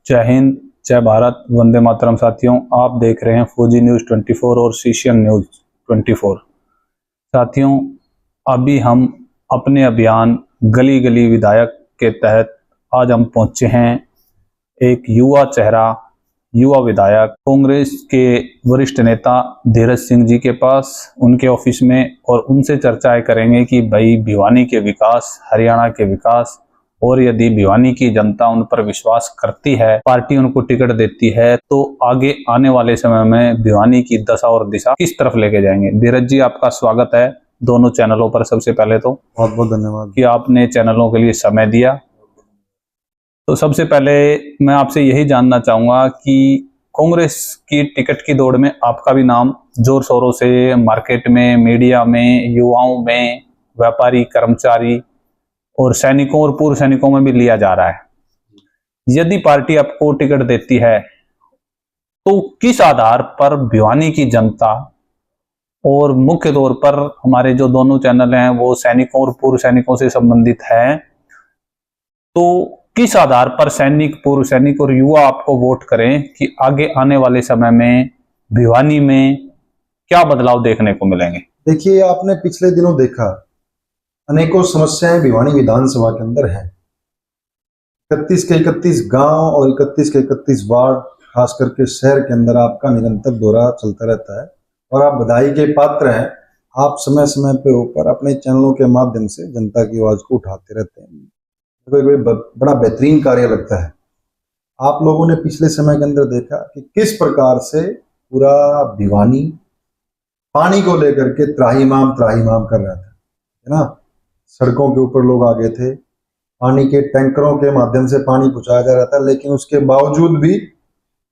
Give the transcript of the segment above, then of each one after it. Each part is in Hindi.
जय हिंद, जय भारत, वंदे मातरम। साथियों, आप देख रहे हैं फौजी न्यूज़ 24 और सीशियन न्यूज़ 24। साथियों, अभी हम अपने अभियान गली गली विधायक के तहत आज हम पहुंचे हैं एक युवा चेहरा, युवा विधायक, कांग्रेस के वरिष्ठ नेता धीरज सिंह जी के पास, उनके ऑफिस में, और उनसे चर्चाएं करेंगे कि भाई भिवानी के विकास, हरियाणा के विकास, और यदि भिवानी की जनता उन पर विश्वास करती है, पार्टी उनको टिकट देती है, तो आगे आने वाले समय में भिवानी की दशा और दिशा किस तरफ लेके जाएंगे। धीरज जी, आपका स्वागत है दोनों चैनलों पर। सबसे पहले तो बहुत बहुत धन्यवाद कि आपने चैनलों के लिए समय दिया। तो सबसे पहले मैं आपसे यही जानना चाहूंगा कि कांग्रेस की टिकट की दौड़ में आपका भी नाम जोर शोरों से मार्केट में, मीडिया में, युवाओं में, व्यापारी, कर्मचारी और सैनिकों और पूर्व सैनिकों में भी लिया जा रहा है। यदि पार्टी आपको टिकट देती है तो किस आधार पर भिवानी की जनता, और मुख्य तौर पर हमारे जो दोनों चैनल हैं वो सैनिकों और पूर्व सैनिकों से संबंधित हैं, तो किस आधार पर सैनिक, पूर्व सैनिक और युवा आपको वोट करें कि आगे आने वाले समय में भिवानी में क्या बदलाव देखने को मिलेंगे? देखिए, आपने पिछले दिनों देखा अनेकों समस्याएं भिवानी विधानसभा के अंदर हैं। 31 के 31 गांव और 31 के 31 वार्ड, खास करके शहर के अंदर आपका निरंतर दौरा चलता रहता है और आप बधाई के पात्र हैं। आप समय समय पे ऊपर अपने चैनलों के माध्यम से जनता की आवाज को उठाते रहते हैं। कोई बड़ा बेहतरीन कार्य लगता है। आप लोगों ने पिछले समय के अंदर देखा कि किस प्रकार से पूरा भिवानी पानी को लेकर के त्राहिमाम कर रहा था, है ना। सड़कों के ऊपर लोग आ गए थे, पानी के टैंकरों के माध्यम से पानी पहुंचाया जा रहा था, लेकिन उसके बावजूद भी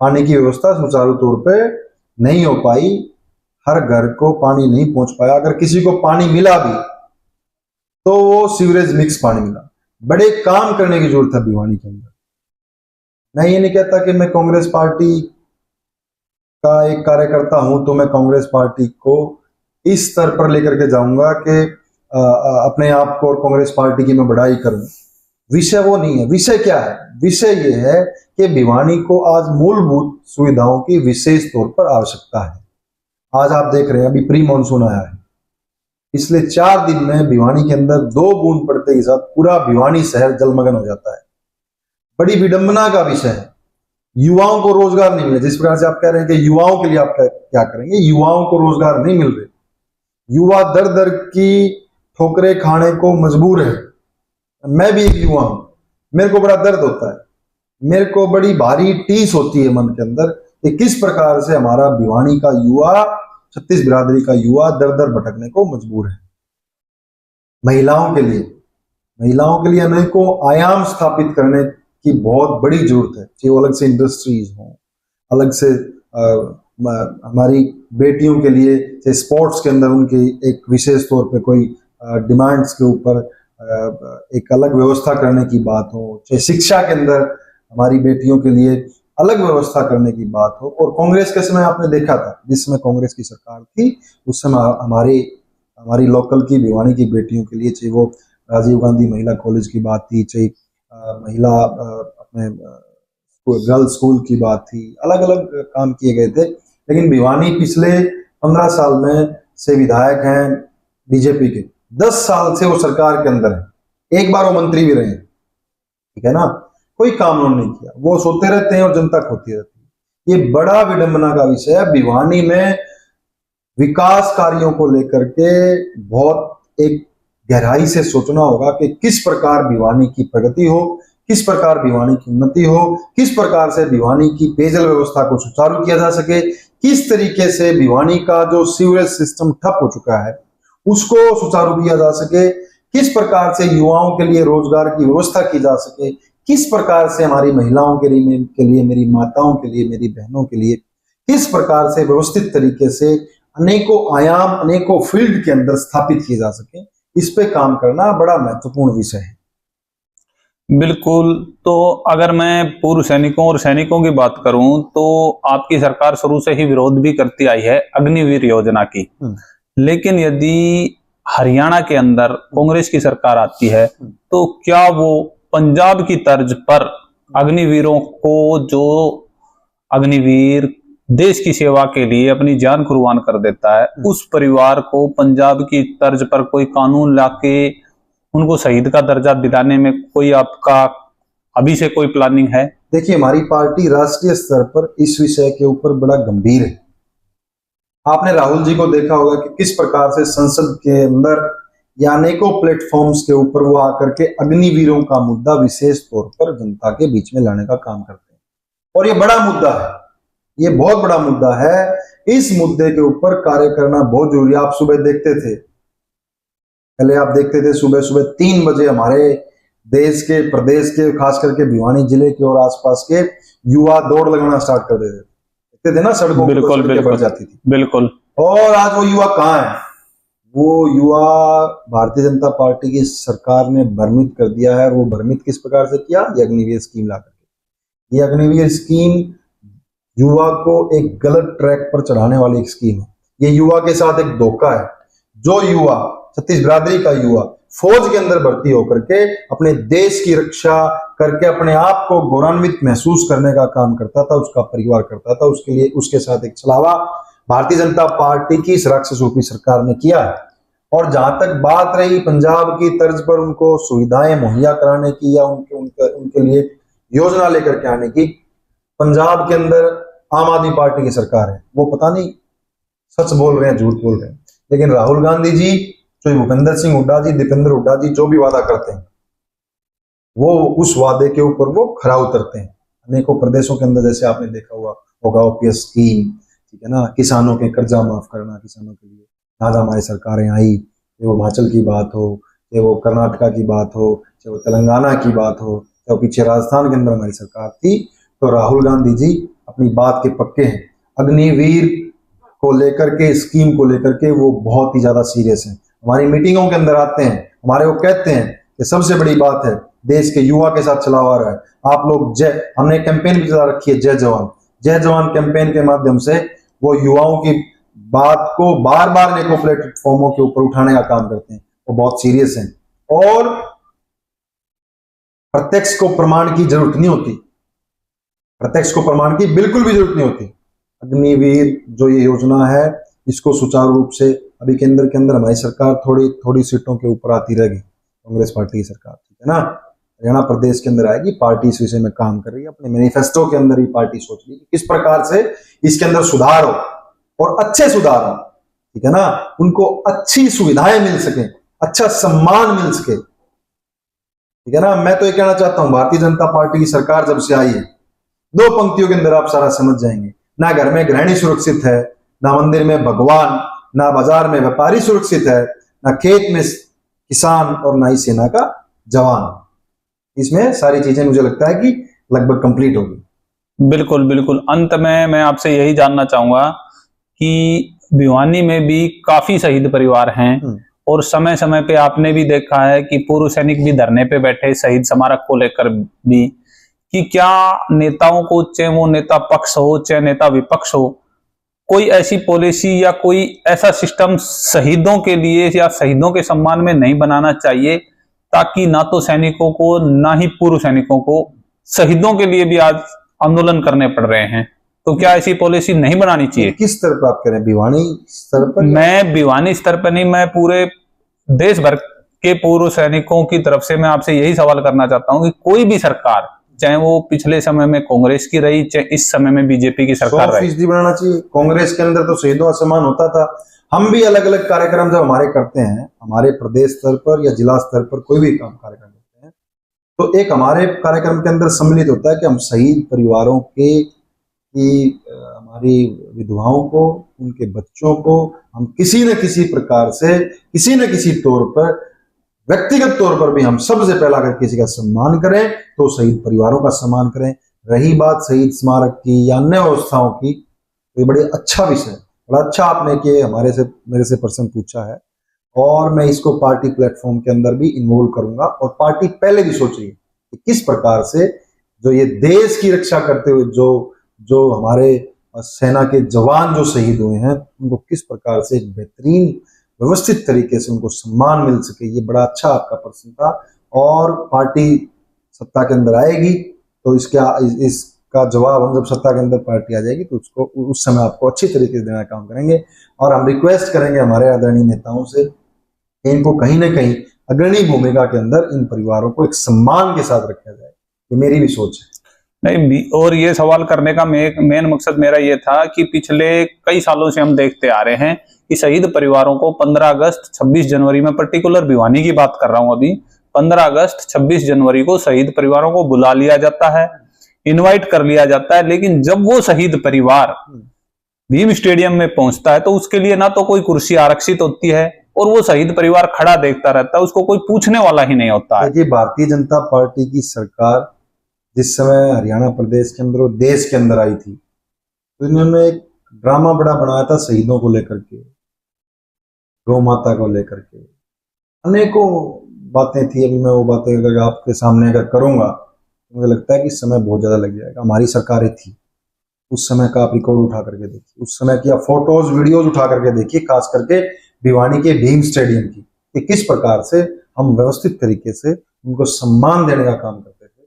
पानी की व्यवस्था सुचारू तौर पे नहीं हो पाई। हर घर को पानी नहीं पहुंच पाया। अगर किसी को पानी मिला भी तो वो सीवरेज मिक्स पानी मिला। बड़े काम करने की जरूरत है भिवानी के अंदर। मैं ये नहीं कहता कि मैं कांग्रेस पार्टी का एक कार्यकर्ता हूं तो मैं कांग्रेस पार्टी को इस स्तर पर लेकर के जाऊंगा कि अपने आप को और कांग्रेस पार्टी की मैं बड़ाई करूं। विषय वो नहीं है। विषय क्या है? विषय ये है कि भिवानी को आज मूलभूत सुविधाओं की विशेष तौर पर आवश्यकता है। आज आप देख रहे हैं, अभी प्री मानसून आया है। पिछले 4 दिन में भिवानी के अंदर 2 बूंद पड़ते के साथ पूरा भिवानी शहर जलमग्न हो जाता है। बड़ी विडंबना का विषय है। युवाओं को रोजगार नहीं मिले। जिस प्रकार से आप कह रहे हैं कि युवाओं के लिए आप क्या करेंगे, युवाओं को रोजगार नहीं मिल रहे। युवा दर दर की ठोकरें खाने को मजबूर है। मैं भी एक युवा हूं, मेरे को बड़ा दर्द होता है, मेरे को बड़ी भारी टीस होती है मन के अंदर कि किस प्रकार से हमारा भिवानी का युवा, छत्तीस बिरादरी का युवा दर दर भटकने को मजबूर है। महिलाओं के लिए अनेकों आयाम स्थापित करने की बहुत बड़ी जरूरत है। चाहे अलग से इंडस्ट्रीज हो, अलग से हमारी बेटियों के लिए चाहे स्पोर्ट्स के अंदर उनकी एक विशेष तौर पे कोई डिमांड्स के ऊपर एक अलग व्यवस्था करने की बात हो, चाहे शिक्षा के अंदर हमारी बेटियों के लिए अलग व्यवस्था करने की बात हो। और कांग्रेस के समय आपने देखा था, जिस समय कांग्रेस की सरकार थी उस समय हमारी लोकल की भिवानी की बेटियों के लिए, चाहे वो राजीव गांधी महिला कॉलेज की बात थी, चाहे महिला अपने गर्ल्स स्कूल की बात थी, अलग अलग काम किए गए थे। लेकिन भिवानी पिछले 15 साल में से विधायक हैं बीजेपी के, 10 साल से वो सरकार के अंदर है, एक बार वो मंत्री भी रहे, ठीक है ना। कोई काम उन्होंने नहीं किया, वो सोते रहते हैं और जनता खोती रहती है। ये बड़ा विडंबना का विषय है। भिवानी में विकास कार्यों को लेकर के बहुत एक गहराई से सोचना होगा कि किस प्रकार भिवानी की प्रगति हो, किस प्रकार भिवानी की उन्नति हो, किस प्रकार से भिवानी की पेयजल व्यवस्था को सुचारू किया जा सके, किस तरीके से भिवानी का जो सीवरेज सिस्टम ठप हो चुका है उसको सुचारू किया जा सके, किस प्रकार से युवाओं के लिए रोजगार की व्यवस्था की जा सके, किस प्रकार से हमारी महिलाओं के लिए, मेरी माताओं के लिए, मेरी बहनों के लिए किस प्रकार से व्यवस्थित तरीके से अनेकों आयाम, अनेकों फील्ड के अंदर स्थापित किए जा सके, इस पे काम करना बड़ा महत्वपूर्ण विषय है। बिल्कुल। तो अगर मैं पूर्व सैनिकों और सैनिकों की बात करूं तो आपकी सरकार शुरू से ही विरोध भी करती आई है अग्निवीर योजना की। लेकिन यदि हरियाणा के अंदर कांग्रेस की सरकार आती है तो क्या वो पंजाब की तर्ज पर अग्निवीरों को, जो अग्निवीर देश की सेवा के लिए अपनी जान कुर्बान कर देता है, उस परिवार को पंजाब की तर्ज पर कोई कानून लाके उनको शहीद का दर्जा दिलाने में कोई आपका अभी से कोई प्लानिंग है? देखिए, हमारी पार्टी राष्ट्रीय स्तर पर इस विषय के ऊपर बड़ा गंभीर है। आपने राहुल जी को देखा होगा कि किस प्रकार से संसद के अंदर या अनेकों प्लेटफॉर्म्स के ऊपर वो आकर के अग्निवीरों का मुद्दा विशेष तौर पर जनता के बीच में लाने का काम करते हैं। और ये बड़ा मुद्दा है, ये बहुत बड़ा मुद्दा है। इस मुद्दे के ऊपर कार्य करना बहुत जरूरी है। आप सुबह देखते थे, पहले आप देखते थे सुबह सुबह 3 बजे हमारे देश के, प्रदेश के, खास करके भिवानी जिले के और आसपास के युवा दौड़ लगाना स्टार्ट कर देते थे ना, सड़कों पर बढ़ जाती थी। बिल्कुल। और आज वो युवा कहाँ है? वो युवा भारतीय जनता पार्टी की सरकार ने भ्रमित कर दिया है। और वो भ्रमित किस प्रकार से किया? ये अग्निवीर स्कीम ला करके। ये अग्निवीर स्कीम युवा को एक गलत ट्रैक पर चढ़ाने वाली एक स्कीम है। ये युवा के साथ एक धोखा है। जो युवा, छत्तीस बिरादरी का युवा फौज के अंदर भर्ती होकर के अपने देश की रक्षा करके अपने आप को गौरवान्वित महसूस करने का काम करता था, उसका परिवार करता था, उसके लिए उसके साथ एक छलावा भारतीय जनता पार्टी की इस राक्षस रूपी सरकार ने किया है। और जहां तक बात रही पंजाब की तर्ज पर उनको सुविधाएं मुहैया कराने की या उनके लिए योजना लेकर के आने की, पंजाब के अंदर आम आदमी पार्टी की सरकार है। वो पता नहीं सच बोल रहे हैं झूठ बोल रहे हैं, लेकिन राहुल गांधी जी, जो भूपेंद्र सिंह हुड्डा जी, दीपेंद्र हुड्डा जी जो भी वादा करते हैं वो उस वादे के ऊपर वो खरा उतरते हैं। अनेकों प्रदेशों के अंदर जैसे आपने देखा हुआ होगा ओपीएस स्कीम, ठीक है ना, किसानों के कर्जा माफ करना किसानों के लिए, आज हमारी सरकारें आई, चाहे वो हिमाचल की बात हो, चाहे वो कर्नाटका की बात हो, चाहे वो तेलंगाना की बात हो, चाहे वो पीछे राजस्थान के अंदर हमारी सरकार थी, तो राहुल गांधी जी अपनी बात के पक्के हैं। अग्निवीर को लेकर के, स्कीम को लेकर के वो बहुत ही ज्यादा सीरियस हैं। हमारी मीटिंगों के अंदर आते हैं, हमारे वो कहते हैं कि सबसे बड़ी बात है देश के युवा के साथ चला हुआ रहा है। आप लोग हमने कैंपेन भी चला रखी है, जय जवान। जय जवान कैंपेन के माध्यम से वो युवाओं की बात को बार बार अनेकों प्लेटफॉर्मों के ऊपर उठाने का काम करते हैं। वो बहुत सीरियस हैं और प्रत्यक्ष को प्रमाण की जरूरत नहीं होती, प्रत्यक्ष को प्रमाण की बिल्कुल भी जरूरत नहीं होती। अग्निवीर जो ये योजना है, इसको सुचारू रूप से अभी केंद्र के अंदर हमारी सरकार थोड़ी सीटों के ऊपर आती रहेगी, कांग्रेस पार्टी की सरकार, ठीक है ना। हरियाणा प्रदेश के अंदर आएगी, पार्टी इस विषय में काम कर रही है। अपने मैनिफेस्टो के अंदर ही पार्टी सोच रही है किस प्रकार से इसके अंदर सुधार हो और अच्छे सुधार हो, ठीक है ना, उनको अच्छी सुविधाएं मिल सके, अच्छा सम्मान मिल सके, ठीक है ना। मैं तो ये कहना चाहता हूं, भारतीय जनता पार्टी की सरकार जब से आई है, 2 पंक्तियों के अंदर आप सारा समझ जाएंगे। ना घर में गृहिणी सुरक्षित है, ना मंदिर में भगवान, ना बाजार में व्यापारी सुरक्षित है, ना खेत में किसान और ना ही सेना का जवान। इसमें सारी चीजें मुझे लगता है कि लगभग कंप्लीट होगी। बिल्कुल बिल्कुल। अंत में मैं आपसे यही जानना चाहूंगा कि भिवानी में भी काफी शहीद परिवार हैं और समय समय पे आपने भी देखा है कि पूर्व सैनिक भी धरने पे बैठे शहीद स्मारक को लेकर भी, कि क्या नेताओं को, चाहे वो नेता पक्ष हो चाहे नेता विपक्ष हो, कोई ऐसी पॉलिसी या कोई ऐसा सिस्टम शहीदों के लिए या शहीदों के सम्मान में नहीं बनाना चाहिए, ताकि ना तो सैनिकों को ना ही पूर्व सैनिकों को, शहीदों के लिए भी आज आंदोलन करने पड़ रहे हैं, तो क्या ऐसी पॉलिसी नहीं बनानी चाहिए? किस स्तर पर आप कह रहे हैं? भिवानी स्तर पर? मैं भिवानी स्तर पर नहीं, मैं पूरे देश भर के पूर्व सैनिकों की तरफ से मैं आपसे यही सवाल करना चाहता हूं कि कोई भी सरकार, चाहे वो पिछले समय में कांग्रेस की रही चाहे इस समय में बीजेपी की सरकार रही, 100% बनाना चाहिए। कांग्रेस के अंदर तो शहीदों का सम्मान होता था। हम भी अलग अलग कार्यक्रम जब हमारे करते हैं, हमारे प्रदेश स्तर पर या जिला स्तर पर कोई भी काम कार्यक्रम करते हैं, तो एक हमारे कार्यक्रम के अंदर सम्मिलित होता है कि हम शहीद परिवारों की हमारी विधवाओं को, उनके बच्चों को हम किसी न किसी प्रकार से, किसी न किसी तौर पर, व्यक्तिगत तौर पर भी हम सबसे पहला अगर किसी का सम्मान करें तो शहीद परिवारों का सम्मान करें। रही बात शहीद स्मारक की या अन्य व्यवस्थाओं की, तो ये बड़े अच्छा विषय, बड़ा अच्छा आपने कि मेरे से प्रश्न पूछा है और मैं इसको पार्टी प्लेटफॉर्म के अंदर भी इन्वॉल्व करूंगा। और पार्टी पहले भी सोच रही है कि किस प्रकार से जो ये देश की रक्षा करते हुए जो हमारे सेना के जवान जो शहीद हुए हैं, उनको किस प्रकार से एक बेहतरीन व्यवस्थित तरीके से उनको सम्मान मिल सके। ये बड़ा अच्छा आपका प्रश्न था और पार्टी सत्ता के अंदर आएगी तो इसका जवाब हम जब सत्ता के अंदर पार्टी आ जाएगी तो उसको उस समय आपको अच्छी तरीके से देने का काम करेंगे। और हम रिक्वेस्ट करेंगे हमारे आदरणीय नेताओं से कि इनको कहीं ना कहीं अग्रणी भूमिका के अंदर इन परिवारों को एक सम्मान के साथ रखा जाए। ये मेरी भी सोच है। नहीं, और ये सवाल करने का मेन मकसद मेरा ये था कि पिछले कई सालों से हम देखते आ रहे हैं कि शहीद परिवारों को 15 अगस्त 26 जनवरी में, पर्टिकुलर भिवानी की बात कर रहा हूं अभी, 15 अगस्त 26 जनवरी को शहीद परिवारों को बुला लिया जाता है, इनवाइट कर लिया जाता है, लेकिन जब वो शहीद परिवार भीम स्टेडियम में पहुंचता है तो उसके लिए ना तो कोई कुर्सी आरक्षित होती है और वो शहीद परिवार खड़ा देखता रहता है, उसको कोई पूछने वाला ही नहीं होता है। देखिए, भारतीय जनता पार्टी की सरकार जिस समय हरियाणा प्रदेश के अंदर और देश के अंदर आई थी तो इन्होंने एक ड्रामा बड़ा बनाया था शहीदों को लेकर के, गौ माता को लेकर के, अनेकों बातें थी। अभी मैं वो बातें अगर आपके सामने अगर करूंगा तो मुझे लगता है कि समय बहुत ज्यादा लग जाएगा। हमारी सरकारें थी उस समय का आप रिकॉर्ड उठा करके देखिए, उस समय की आप फोटोज वीडियोज उठा करके देखिए, खास करके भिवानी के भीम स्टेडियम की, कि किस प्रकार से हम व्यवस्थित तरीके से उनको सम्मान देने का काम करते थे।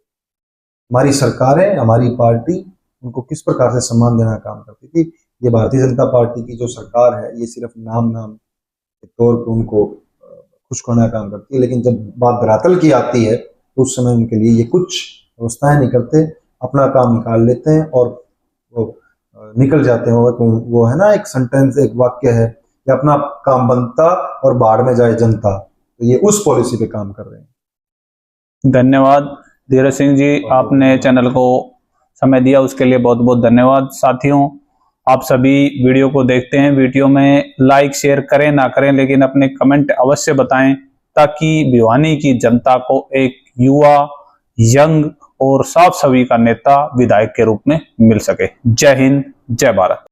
हमारी सरकारें, हमारी पार्टी उनको किस प्रकार से सम्मान देने का काम करती थी। ये भारतीय जनता पार्टी की जो सरकार है ये सिर्फ नाम के तौर पर उनको खुश करने का काम करती है, लेकिन जब बात धरातल की आती है तो उस समय उनके लिए ये कुछ व्यवस्थाएं नहीं करते, अपना काम निकाल लेते हैं और वो निकल जाते हैं। वो है ना, एक सेंटेंस, एक वाक्य है कि अपना काम बनता और बाढ़ में जाए जनता, तो ये उस पॉलिसी पे काम कर रहे हैं। धन्यवाद धीरज सिंह जी, आपने चैनल को समय दिया उसके लिए बहुत बहुत धन्यवाद। साथियों, आप सभी वीडियो को देखते हैं, वीडियो में लाइक शेयर करें ना करें, लेकिन अपने कमेंट अवश्य बताएं ताकि भिवानी की जनता को एक युवा, यंग और साफ छवि का नेता विधायक के रूप में मिल सके। जय हिंद, जय भारत।